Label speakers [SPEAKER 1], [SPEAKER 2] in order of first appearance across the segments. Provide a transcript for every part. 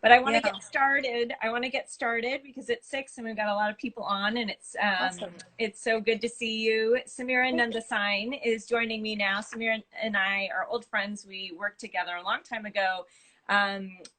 [SPEAKER 1] But I want to
[SPEAKER 2] Yeah.
[SPEAKER 1] get started. I want to get started because it's 6 and we've got a lot of people on, and
[SPEAKER 2] Awesome.
[SPEAKER 1] it's so good to see you. Samira Nundasain is joining me now. Samira and I are old friends. We worked together a long time ago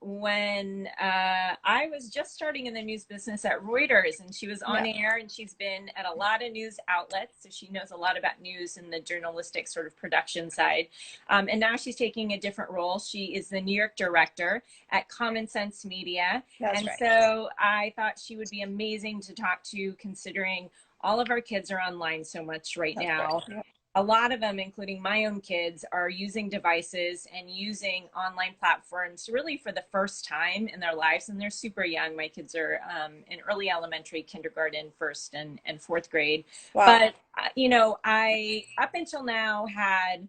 [SPEAKER 1] when I was just starting in the news business at Reuters, and she was on
[SPEAKER 2] Yeah.
[SPEAKER 1] air, and she's been at a lot of news outlets, so she knows a lot about news and the journalistic sort of production side. And now she's taking a different role. She is the New York director at Common Sense Media.
[SPEAKER 2] That's
[SPEAKER 1] And
[SPEAKER 2] right.
[SPEAKER 1] so I thought she would be amazing to talk to, considering all of our kids are online so much right
[SPEAKER 2] That's right.
[SPEAKER 1] now.
[SPEAKER 2] Yeah.
[SPEAKER 1] A lot of them, including my own kids, are using devices and using online platforms really for the first time in their lives. And they're super young. My kids are in early elementary, kindergarten, first and fourth grade.
[SPEAKER 2] Wow.
[SPEAKER 1] But, I, up until now, had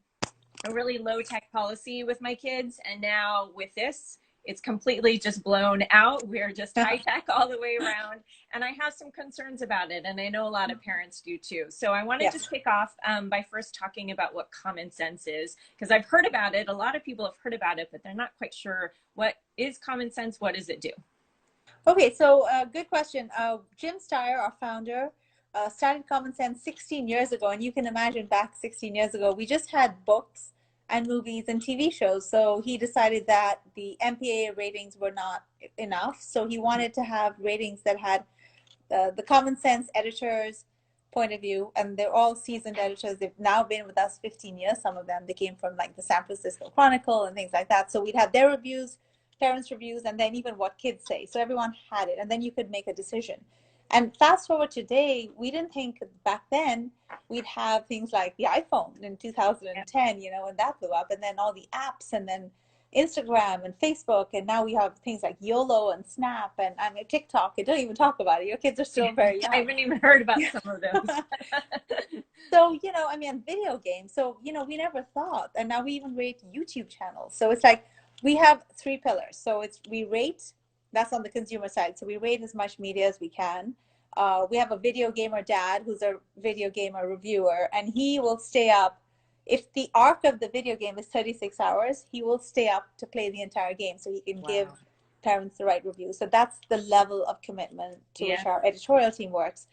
[SPEAKER 1] a really low tech policy with my kids. And now with this, it's completely just blown out. We're just high tech all the way around. And I have some concerns about it. And I know a lot of parents do too. So I want to
[SPEAKER 2] Yeah.
[SPEAKER 1] just kick off by first talking about what common sense is, because I've heard about it. A lot of people have heard about it, but they're not quite sure what is common sense. What does it do?
[SPEAKER 2] Okay, so good question. Jim Steyer, our founder, started Common Sense 16 years ago, and you can imagine back 16 years ago, we just had books and movies and TV shows. So he decided that the MPAA ratings were not enough. So he wanted to have ratings that had the Common Sense editors' point of view, and they're all seasoned editors. They've now been with us 15 years. Some of them, they came from like the San Francisco Chronicle and things like that. So we'd have their reviews, parents' reviews, and then even what kids say. So everyone had it, and then you could make a decision. And fast forward today, we didn't think back then we'd have things like the iPhone in 2010, and that blew up, and then all the apps, and then Instagram and Facebook, and now we have things like YOLO and Snap, and I mean TikTok. I don't even talk about it. Your kids are still very
[SPEAKER 1] I
[SPEAKER 2] young.
[SPEAKER 1] haven't even heard about some of those.
[SPEAKER 2] So, I mean, video games. So, we never thought, and now we even rate YouTube channels. So it's like we have three pillars. So we rate, that's on the consumer side. So we rate as much media as we can. We have a video gamer dad who's a video gamer reviewer, and he will stay up. If the arc of the video game is 36 hours, he will stay up to play the entire game so he can give
[SPEAKER 1] Wow.
[SPEAKER 2] parents the right review. So that's the level of commitment to which
[SPEAKER 1] Yeah.
[SPEAKER 2] our editorial team works.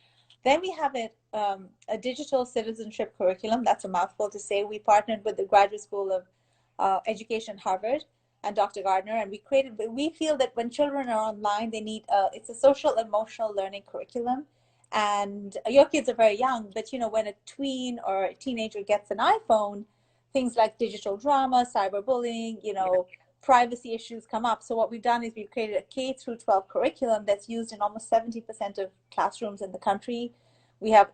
[SPEAKER 2] Then we have a digital citizenship curriculum. That's a mouthful to say. We partnered with the Graduate School of Education, Harvard, and Dr. Gardner, and we feel that when children are online, they need it's a social emotional learning curriculum. And your kids are very young, but when a tween or a teenager gets an iPhone, things like digital drama, cyberbullying,
[SPEAKER 1] Yeah.
[SPEAKER 2] privacy issues come up. So what we've done is we've created a K through 12 curriculum that's used in almost 70% of classrooms in the country. We have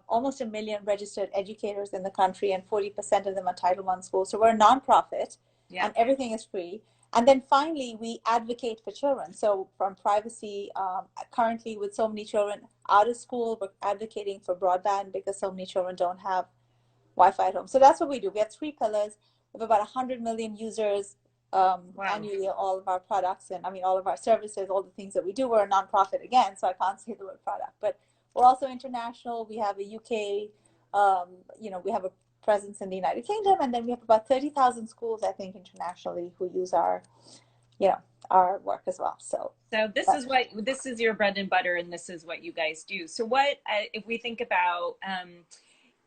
[SPEAKER 2] almost 1 million registered educators in the country, and 40% of them are Title I schools. So we're a nonprofit,
[SPEAKER 1] Yeah.
[SPEAKER 2] and everything is free. And then finally, we advocate for children. So from privacy, currently with so many children out of school, we're advocating for broadband because so many children don't have Wi-Fi at home. So that's what we do. We have three pillars. We have about 100 million users
[SPEAKER 1] Wow.
[SPEAKER 2] annually, all of our products, and I mean all of our services, all the things that we do. We're a nonprofit again, so I can't say the word product, but we're also international. We have a UK, we have a presence in the United Kingdom, and then we have about 30,000 schools, I think, internationally who use you know, our work as well. So
[SPEAKER 1] So
[SPEAKER 2] that's
[SPEAKER 1] this is your bread and butter, and this is what you guys do. So what if we think about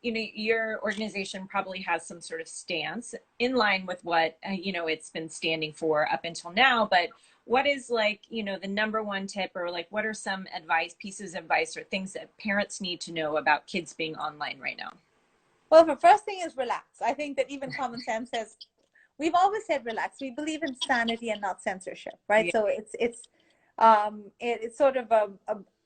[SPEAKER 1] your organization probably has some sort of stance in line with what it's been standing for up until now, but what is like the number one tip, or like what are some pieces of advice or things that parents need to know about kids being online right now?
[SPEAKER 2] well. The first thing is relax. I think that even common sense says we've always said relax. We believe in sanity and not censorship, right?
[SPEAKER 1] Yeah.
[SPEAKER 2] So it's sort of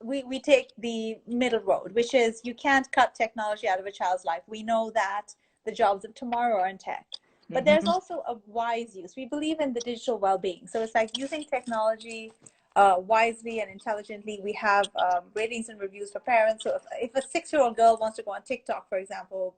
[SPEAKER 2] we take the middle road, which is you can't cut technology out of a child's life. We know that the jobs of tomorrow are in tech, but there's
[SPEAKER 1] Hmm.
[SPEAKER 2] also a wise use. We believe in the digital well-being, so it's like using technology wisely and intelligently. We have ratings and reviews for parents. So if a 6-year-old girl wants to go on TikTok, for example,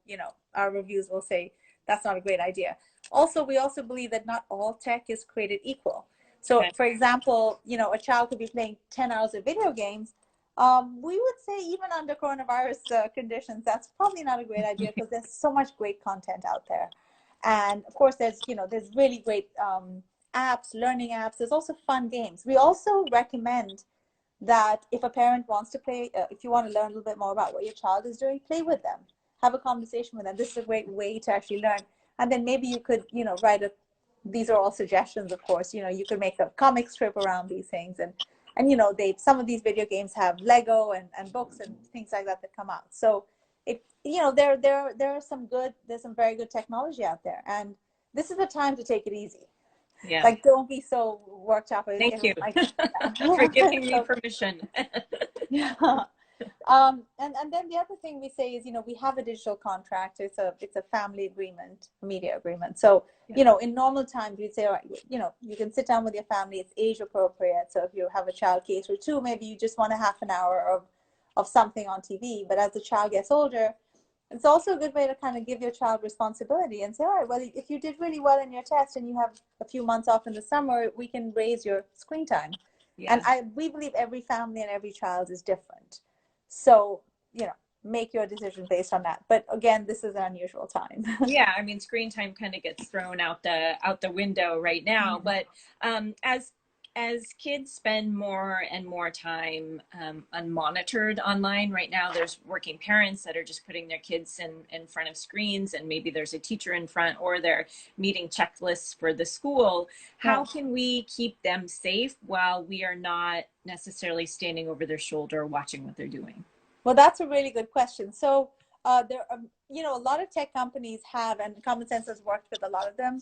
[SPEAKER 2] our reviews will say that's not a great idea. Also, we also believe that not all tech is created equal. So,
[SPEAKER 1] Okay.
[SPEAKER 2] for example, a child could be playing 10 hours of video games. We would say even under coronavirus conditions, that's probably not a great idea because there's so much great content out there. And of course, there's really great apps, learning apps. There's also fun games. We also recommend that if a parent wants to play, if you want to learn a little bit more about what your child is doing, play with them, have a conversation with them. This is a great way to actually learn. And then maybe you could, write a, these are all suggestions, of course, you could make a comic strip around these things. And some of these video games have Lego and books and things like that that come out. So there are there's some very good technology out there. And this is the time to take it easy.
[SPEAKER 1] Yeah.
[SPEAKER 2] Like, don't be so worked up if
[SPEAKER 1] Thank you
[SPEAKER 2] it might.
[SPEAKER 1] for giving me
[SPEAKER 2] So,
[SPEAKER 1] permission.
[SPEAKER 2] yeah. And then the other thing we say is, we have a digital contract. It's a family agreement, media agreement. So,
[SPEAKER 1] Yeah.
[SPEAKER 2] in normal times, we'd say, all right, you can sit down with your family. It's age appropriate. So if you have a child K through 2, maybe you just want a half an hour of something on TV. But as the child gets older, it's also a good way to kind of give your child responsibility and say, all right, well, if you did really well in your test and you have a few months off in the summer, we can raise your screen time. And
[SPEAKER 1] Yeah.
[SPEAKER 2] we believe every family and every child is different. So, make your decision based on that. But again, this is an unusual time.
[SPEAKER 1] Yeah, I mean, screen time kind of gets thrown out the window right now. But as kids spend more and more time unmonitored online right now, there's working parents that are just putting their kids in front of screens, and maybe there's a teacher in front, or they're meeting checklists for the school. How
[SPEAKER 2] Yeah.
[SPEAKER 1] can we keep them safe while we are not necessarily standing over their shoulder watching what they're doing?
[SPEAKER 2] Well, that's a really good question. So there are, a lot of tech companies have, and Common Sense has worked with a lot of them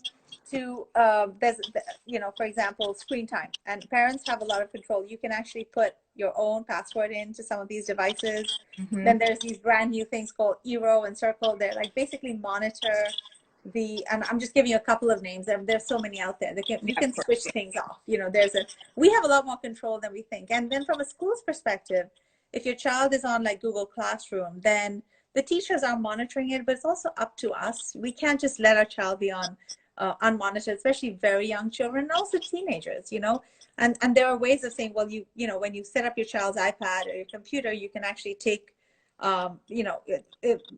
[SPEAKER 2] to, for example, screen time. And parents have a lot of control. You can actually put your own password into some of these devices.
[SPEAKER 1] Mm-hmm.
[SPEAKER 2] Then there's these brand new things called Eero and Circle. They're like basically monitor and I'm just giving you a couple of names. There's so many out there. You
[SPEAKER 1] Yeah, of
[SPEAKER 2] can
[SPEAKER 1] course.
[SPEAKER 2] switch things off. We have a lot more control than we think. And then from a school's perspective, if your child is on like Google Classroom, then the teachers are monitoring it, but it's also up to us. We can't just let our child be on unmonitored, especially very young children and also teenagers, and there are ways of saying, well, when you set up your child's iPad or your computer, you can actually take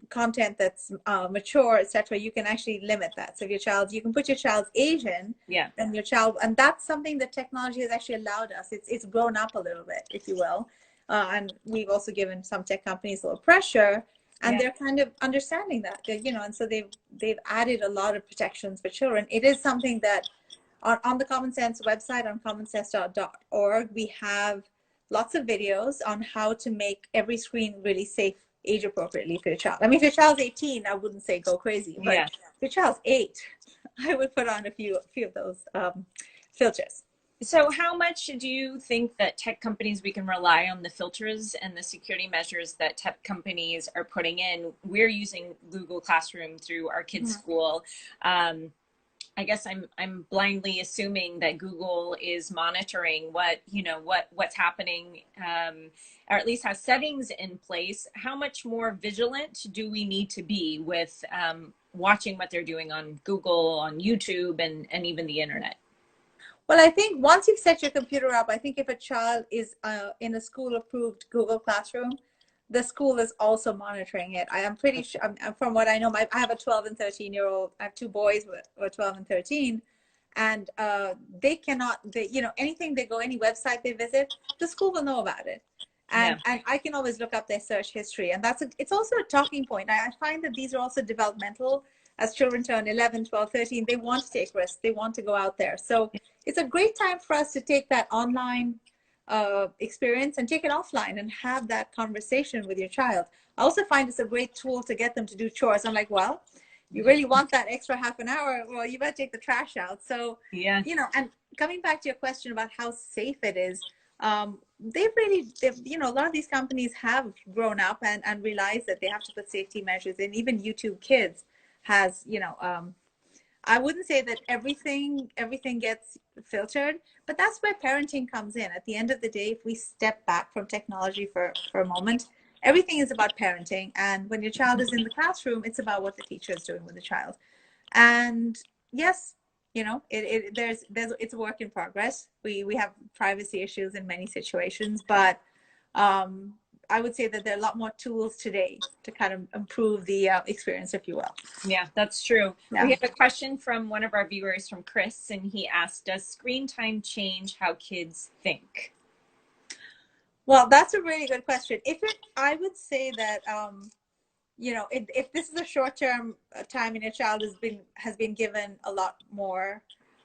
[SPEAKER 2] content that's mature, etc. You can actually limit that. So if you can put your child's age in,
[SPEAKER 1] Yeah.
[SPEAKER 2] and and that's something that technology has actually allowed us. It's grown up a little bit, if you will. And we've also given some tech companies a little pressure, and
[SPEAKER 1] Yeah.
[SPEAKER 2] they're kind of understanding that, and so they've added a lot of protections for children. It is something that on the Common Sense website, on commonsense.org, we have lots of videos on how to make every screen really safe, age appropriately for your child. I mean, if your child's 18, I wouldn't say go crazy, but
[SPEAKER 1] Yeah.
[SPEAKER 2] if your child's 8, I would put on a few of those filters.
[SPEAKER 1] So how much do you think that tech companies, we can rely on the filters and the security measures that tech companies are putting in? We're using Google Classroom through our kids' school. I guess I'm blindly assuming that Google is monitoring what's happening, or at least has settings in place. How much more vigilant do we need to be with watching what they're doing on Google, on YouTube, and even the internet?
[SPEAKER 2] Well, I think once you've set your computer up, I think if a child is in a school-approved Google Classroom, the school is also monitoring it. I am pretty sure, from what I know, I have a 12 and 13-year-old. I have 2 boys who are 12 and 13, and they cannot, anything they go, any website they visit, the school will know about it.
[SPEAKER 1] Yeah.
[SPEAKER 2] And I can always look up their search history. And it's also a talking point. I find that these are also developmental. As children turn 11, 12, 13, they want to take risks. They want to go out there. So it's a great time for us to take that online experience and take it offline and have that conversation with your child. I also find it's a great tool to get them to do chores. I'm like, well, you really want that extra half an hour? Well, you better take the trash out. So,
[SPEAKER 1] Yeah.
[SPEAKER 2] and coming back to your question about how safe it is, a lot of these companies have grown up and realized that they have to put safety measures in. Even YouTube Kids has, I wouldn't say that everything gets filtered, but that's where parenting comes in. At the end of the day, if we step back from technology for a moment, everything is about parenting. And when your child is in the classroom, it's about what the teacher is doing with the child. And yes, it's a work in progress. We have privacy issues in many situations, but I would say that there are a lot more tools today to kind of improve the experience, if you will.
[SPEAKER 1] Yeah, that's true. We
[SPEAKER 2] Yeah.
[SPEAKER 1] have a question from one of our viewers, from Chris, and he asked, does screen time change how kids think?
[SPEAKER 2] Well, that's a really good question. I would say that, if this is a short-term time and your child has been given a lot more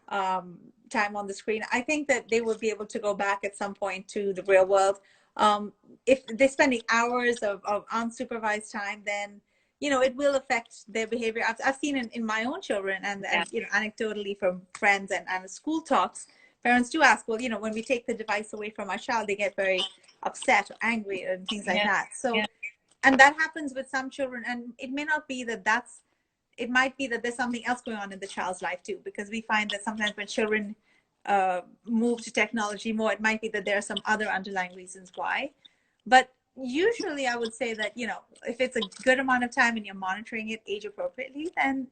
[SPEAKER 2] um, time on the screen, I think that they will be able to go back at some point to the real world. Um, if they're spending hours of unsupervised time, then it will affect their behavior. I've seen in my own children,
[SPEAKER 1] Yeah,
[SPEAKER 2] and anecdotally from friends and school talks, parents do ask, well, when we take the device away from our child, they get very upset or angry and things like
[SPEAKER 1] yeah,
[SPEAKER 2] that. So,
[SPEAKER 1] yeah,
[SPEAKER 2] and that happens with some children, and it may not be that it might be that there's something else going on in the child's life too, because we find that sometimes when children move to technology more, it might be that there are some other underlying reasons why. But usually I would say that, if it's a good amount of time and you're monitoring it age appropriately, then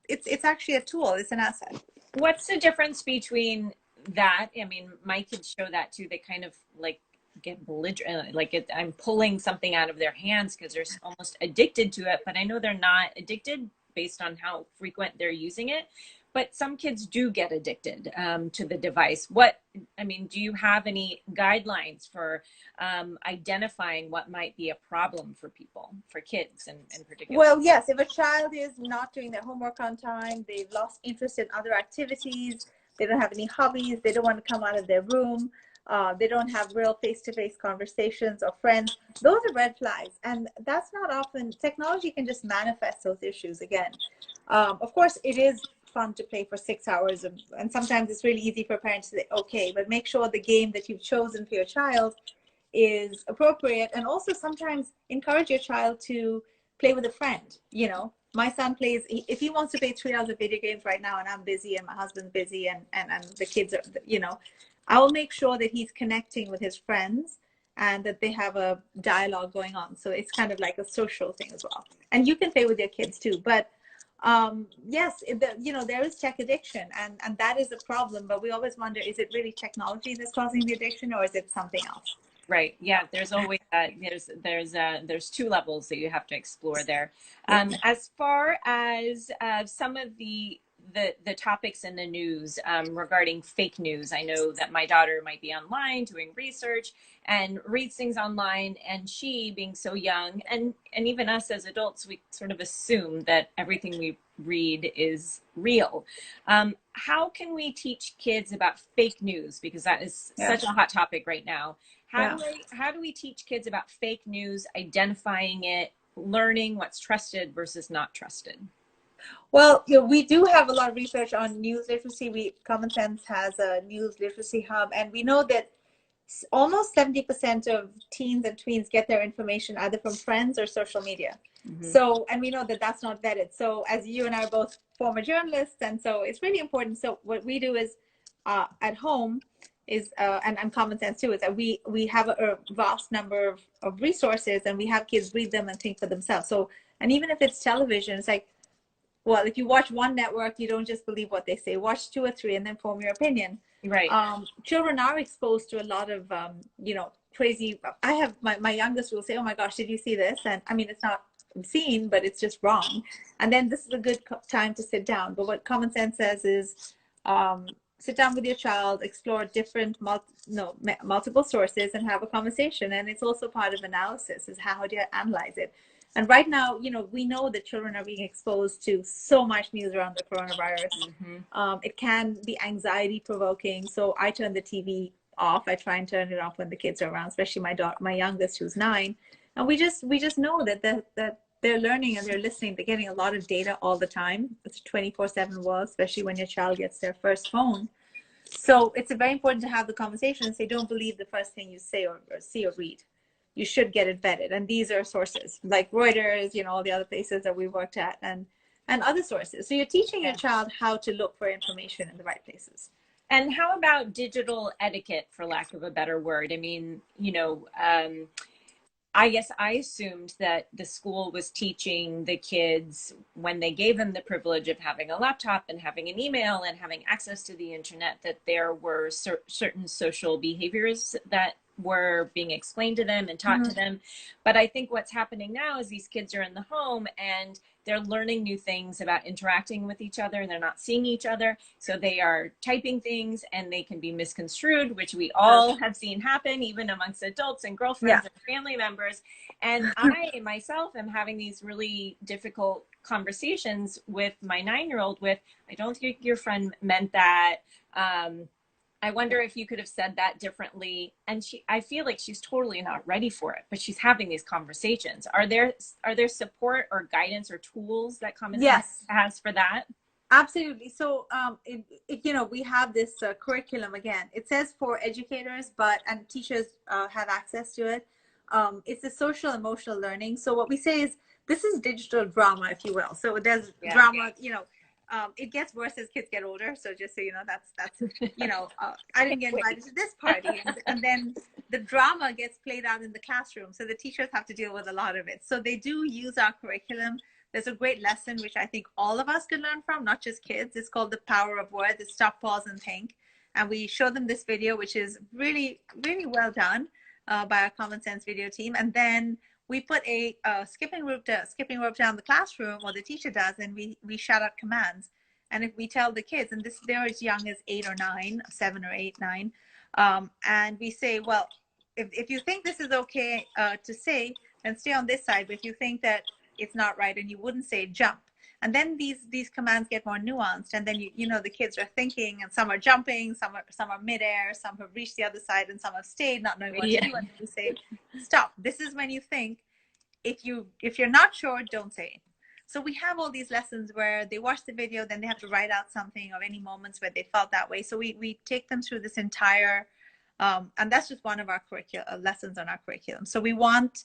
[SPEAKER 2] it's actually a tool, it's an asset.
[SPEAKER 1] What's the difference between that? I mean, my kids show that too. They kind of like get belligerent, I'm pulling something out of their hands because they're almost addicted to it. But I know they're not addicted based on how frequent they're using it. But some kids do get addicted to the device. Do you have any guidelines for identifying what might be a problem for people, for kids in particular?
[SPEAKER 2] Well, yes, if a child is not doing their homework on time, they've lost interest in other activities, they don't have any hobbies, they don't want to come out of their room, they don't have real face-to-face conversations or friends, those are red flags. And that's not often, technology can just manifest those issues again. Of course, it is fun to play for 6 hours, and sometimes it's really easy for parents to say, okay, but make sure the game that you've chosen for your child is appropriate, and also sometimes encourage your child to play with a friend. My son plays, if he wants to play 3 hours of video games right now and I'm busy and my husband's busy and the kids are, I will make sure that he's connecting with his friends and that they have a dialogue going on, so it's kind of like a social thing as well. And you can play with your kids too, but yes, there is tech addiction, and that is a problem, but we always wonder, is it really technology that's causing the addiction, or is it something else?
[SPEAKER 1] Right. Yeah. There's always there's two levels that you have to explore there.
[SPEAKER 2] Yeah.
[SPEAKER 1] As far as some of the topics in the news regarding fake news, I know that my daughter might be online doing research and reads things online, and she, being so young, and even us as adults, we sort of assume that everything we read is real. How can we teach kids about fake news, because that is
[SPEAKER 2] Yeah.
[SPEAKER 1] such a hot topic right now?
[SPEAKER 2] Yeah.
[SPEAKER 1] How do we teach kids about fake news, identifying it, learning what's trusted versus not trusted?
[SPEAKER 2] Well, we do have a lot of research on news literacy. Common Sense has a news literacy hub, and we know that almost 70% of teens and tweens get their information either from friends or social media.
[SPEAKER 1] Mm-hmm.
[SPEAKER 2] So, and we know that that's not vetted. So, as you and I are both former journalists, and so it's really important. So, what we do is at home is, and Common Sense too, is that we have a vast number of resources, and we have kids read them and think for themselves. So, and even if it's television, it's like, well, if you watch one network, you don't just believe what they say. Watch two or three and then form your opinion.
[SPEAKER 1] Right.
[SPEAKER 2] Children are exposed to a lot of, crazy. I have my youngest will say, oh my gosh, did you see this? And I mean, it's not obscene, but it's just wrong. And then this is a good time to sit down. But what Common Sense says is, sit down with your child, explore different multiple sources and have a conversation. And it's also part of analysis, is how do you analyze it? And right now, we know that children are being exposed to so much news around the coronavirus.
[SPEAKER 1] Mm-hmm.
[SPEAKER 2] It can be anxiety provoking. So I turn the TV off. I try and turn it off when the kids are around, especially my youngest, who's 9. And we just know that they're learning and they're listening. They're getting a lot of data all the time. It's a 24/7 world, especially when your child gets their first phone. So it's very important to have the conversation and say, don't believe the first thing you say or see or read. You should get it vetted. And these are sources like Reuters, all the other places that we worked at, and other sources. So you're teaching your child how to look for information in the right places.
[SPEAKER 1] And how about digital etiquette, for lack of a better word? I mean, I guess I assumed that the school was teaching the kids, when they gave them the privilege of having a laptop and having an email and having access to the internet, that there were certain social behaviors that were being explained to them and taught to
[SPEAKER 2] Mhm.
[SPEAKER 1] them. But I think what's happening now is these kids are in the home and they're learning new things about interacting with each other. They're not seeing each other. So they are typing things and they can be misconstrued, which we
[SPEAKER 2] Sure.
[SPEAKER 1] all have seen happen, even amongst adults and
[SPEAKER 2] Yeah.
[SPEAKER 1] girlfriends and family members. And I myself am having these really difficult conversations with my 9-year-old with, I don't think your friend meant that. Um, I wonder if you could have said that differently. And I feel like she's totally not ready for it, but she's having these conversations. Are there support or guidance or tools that Common Sense
[SPEAKER 2] Yes.
[SPEAKER 1] has for that?
[SPEAKER 2] Absolutely. So, we have this curriculum again. It says for educators, and teachers have access to it. It's a social emotional learning. So what we say is this is digital drama, if you will. So there's
[SPEAKER 1] Yeah.
[SPEAKER 2] drama. It gets worse as kids get older. So just so you know, that's I didn't get invited to this party, and then the drama gets played out in the classroom. So the teachers have to deal with a lot of it. So they do use our curriculum. There's a great lesson which I think all of us can learn from, not just kids. It's called The Power of Words. It's Stop, Pause, and Think. And we show them this video, which is really, really well done by our Common Sense video team. And then we put a skipping rope down the classroom, or the teacher does, and we shout out commands. And if we tell the kids, and they're as young as 8 or 9, 7 or 8, 9, and we say, well, if you think this is okay to say, then stay on this side. But if you think that it's not right, and you wouldn't say jump, and then these commands get more nuanced, and then the kids are thinking, and some are jumping, some are midair, some have reached the other side, and some have stayed not knowing what to
[SPEAKER 1] Yeah.
[SPEAKER 2] do. And then you say stop, this is when you think. If you're not sure, don't say it. So we have all these lessons where they watch the video, then they have to write out something of any moments where they felt that way. So we take them through this entire and that's just one of our lessons on our curriculum. So we want,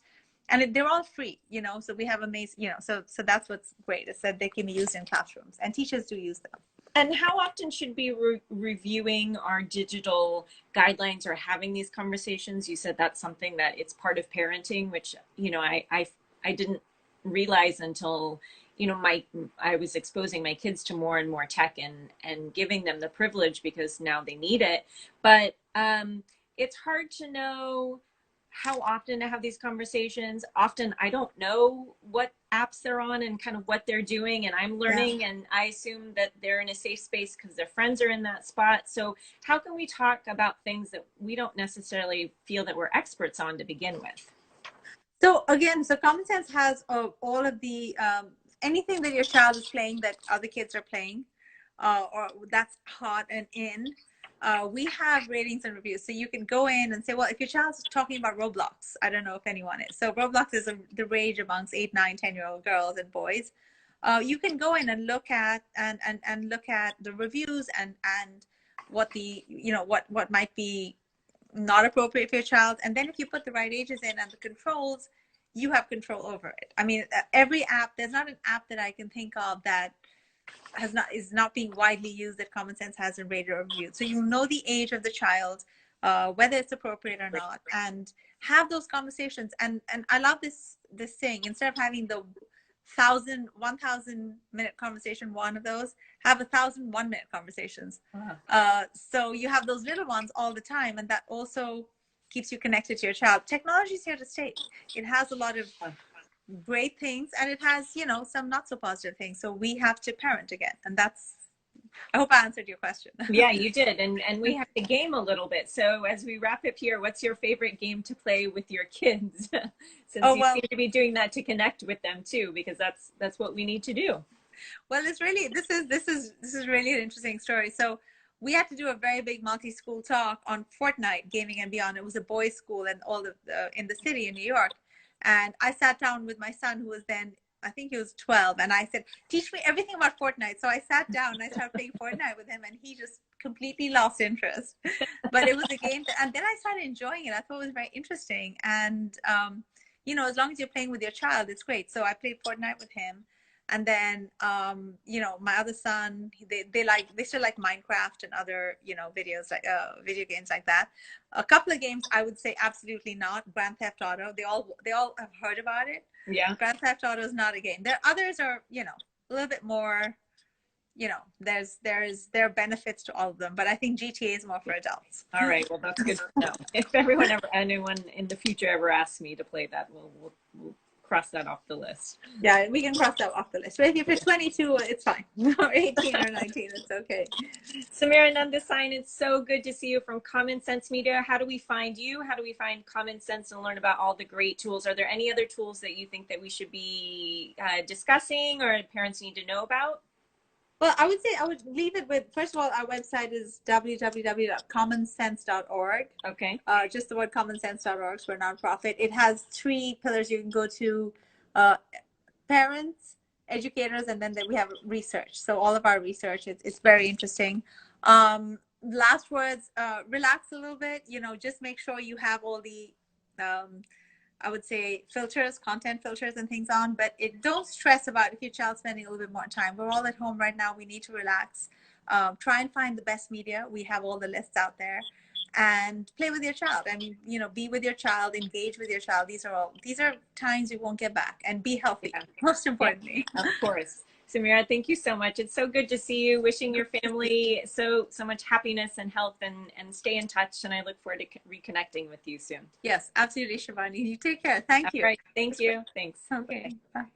[SPEAKER 2] and they're all free, so we have amazing, so that's what's great, is that they can be used in classrooms, and teachers do use them.
[SPEAKER 1] And how often should we be reviewing our digital guidelines or having these conversations? You said that's something that it's part of parenting, which, I didn't realize until, I was exposing my kids to more and more tech and giving them the privilege because now they need it. But it's hard to know how often to have these conversations. Often I don't know what apps they're on and kind of what they're doing, and I'm
[SPEAKER 2] Yeah.
[SPEAKER 1] learning, and I assume that they're in a safe space because their friends are in that spot. So how can we talk about things that we don't necessarily feel that we're experts on to begin with?
[SPEAKER 2] So again, Common Sense has all of the anything that your child is playing that other kids are playing, or that's hot and in. We have ratings and reviews, so you can go in and say, well, if your child's talking about Roblox, I don't know if anyone is. So Roblox is the rage amongst 8, 9, 10-year-old girls and boys. You can go in and look at and look at the reviews and what the what might be not appropriate for your child. And then if you put the right ages in and the controls, you have control over it. I mean, every app, there's not an app that I can think of that is not being widely used that Common Sense has in rated or reviewed. So you know the age of the child, whether it's appropriate or not, and have those conversations. And I love this thing. Instead of having the 1,000-minute conversation, one of those, have 1,001-minute conversations. So you have those little ones all the time, and that also keeps you connected to your child. Technology is here to stay. It has a lot of great things, and it has some not so positive things. So we have to parent again, and I hope I answered your question.
[SPEAKER 1] Yeah, you did. And we have to game a little bit. So as we wrap up here, what's your favorite game to play with your kids? Since you seem to be doing that to connect with them too, because that's what we need to do.
[SPEAKER 2] Well, it's really this is really an interesting story. So we had to do a very big multi-school talk on Fortnite gaming and beyond. It was a boys' school and all of in the city in New York. And I sat down with my son, who was then, I think he was 12, and I said, teach me everything about Fortnite. So I sat down and I started playing Fortnite with him, and he just completely lost interest. But it was a game and then I started enjoying it. I thought it was very interesting. And as long as you're playing with your child, it's great. So I played Fortnite with him. And then my other son, they still like Minecraft and other videos, like video games like that. A couple of games I would say absolutely not. Grand Theft Auto, they all have heard about it.
[SPEAKER 1] Yeah.
[SPEAKER 2] Grand Theft Auto is not a game. There others are a little bit more you know, there are benefits to all of them, but I think GTA is more for adults.
[SPEAKER 1] All right. Well, that's good to know. If anyone in the future ever asks me to play that, we'll cross that off the list.
[SPEAKER 2] Yeah, we can cross that off the list. But if you're 22, it's fine. 18 or 19, it's okay.
[SPEAKER 1] Samira Nandasine, it's so good to see you from Common Sense Media. How do we find you? How do we find Common Sense and learn about all the great tools? Are there any other tools that you think that we should be discussing or parents need to know about?
[SPEAKER 2] Well, I would say I would leave it with, first of all, our website is www.commonsense.org.
[SPEAKER 1] Okay.
[SPEAKER 2] Just the word commonsense.org. So we're a nonprofit. It has 3 pillars you can go to: uh, parents, educators, and then we have research. So all of our research, it's very interesting. Last words, relax a little bit, you know, just make sure you have all the, I would say, filters, content filters and things on, but don't stress about if your child's spending a little bit more time. We're all at home right now. We need to relax. Try and find the best media. We have all the lists out there, and play with your child. I mean, you know, be with your child, engage with your child. These are times you won't get back, and be healthy.
[SPEAKER 1] Yeah.
[SPEAKER 2] Most importantly.
[SPEAKER 1] Yeah, of course. Samira, thank you so much. It's so good to see you. Wishing your family so much happiness and health, and stay in touch. And I look forward to reconnecting with you soon.
[SPEAKER 2] Yes, absolutely, Shivani. You take care. Thank you.
[SPEAKER 1] All right. Thank you. Thanks.
[SPEAKER 2] Okay. Bye.